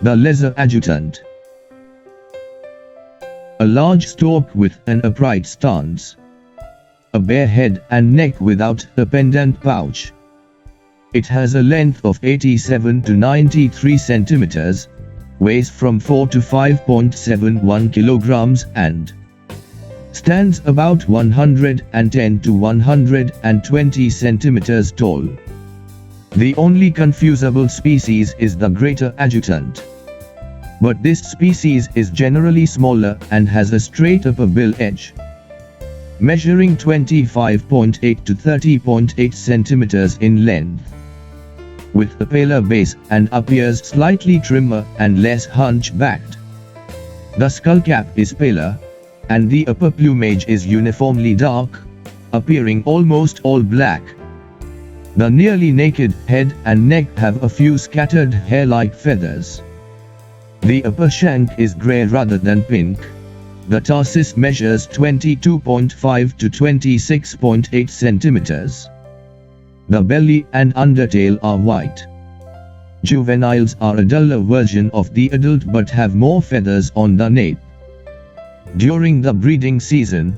The lesser adjutant. A large stork with an upright stance. A bare head and neck without a pendant pouch. It has a length of 87 to 93 centimeters, weighs from 4 to 5.71 kilograms and stands about 110 to 120 centimeters tall. The only confusable species is the greater adjutant. But this species is generally smaller and has a straight upper bill edge, measuring 25.8 to 30.8 centimeters in length, with a paler base and appears slightly trimmer and less hunchbacked. The skull cap is paler, and the upper plumage is uniformly dark, appearing almost all black. The nearly naked head and neck have a few scattered hair-like feathers. The upper shank is grey rather than pink. The tarsus measures 22.5 to 26.8 centimeters. The belly and undertail are white. Juveniles are a duller version of the adult but have more feathers on the nape. During the breeding season,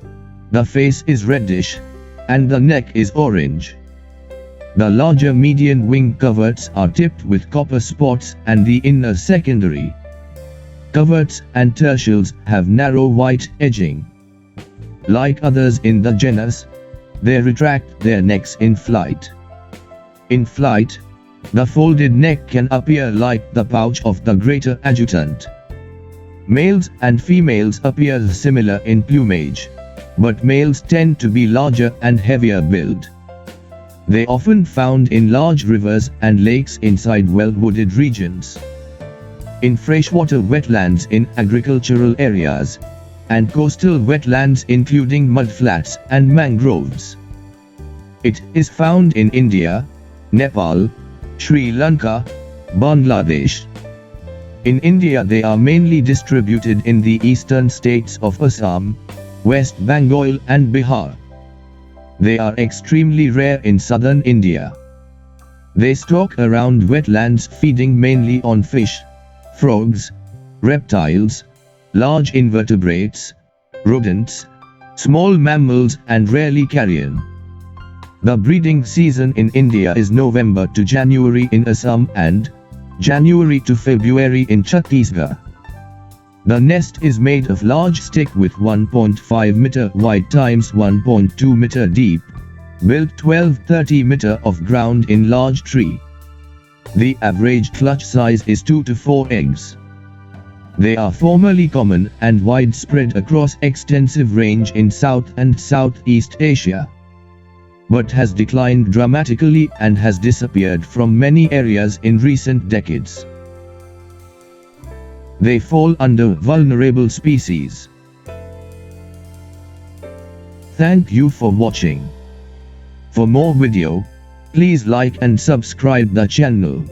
the face is reddish, and the neck is orange. The larger median wing coverts are tipped with copper spots and the inner secondary coverts and tertials have narrow white edging. Like others in the genus, they retract their necks in flight. In flight, the folded neck can appear like the pouch of the greater adjutant. Males and females appear similar in plumage, but males tend to be larger and heavier build. They are often found in large rivers and lakes inside well-wooded regions, in freshwater wetlands in agricultural areas, and coastal wetlands including mudflats and mangroves. It is found in India, Nepal, Sri Lanka, Bangladesh. In India they are mainly distributed in the eastern states of Assam, West Bengal and Bihar. They are extremely rare in southern India. They stalk around wetlands feeding mainly on fish, frogs, reptiles, large invertebrates, rodents, small mammals and rarely carrion. The breeding season in India is November to January in Assam and January to February in Chhattisgarh. The nest is made of large stick with 1.5 meter wide times 1.2 meter deep, built 12-30 meter of ground in large tree. The average clutch size is 2 to 4 eggs. They are formerly common and widespread across extensive range in South and Southeast Asia, but has declined dramatically and has disappeared from many areas in recent decades. They fall under vulnerable species. Thank you for watching. For more video, please like and subscribe the channel.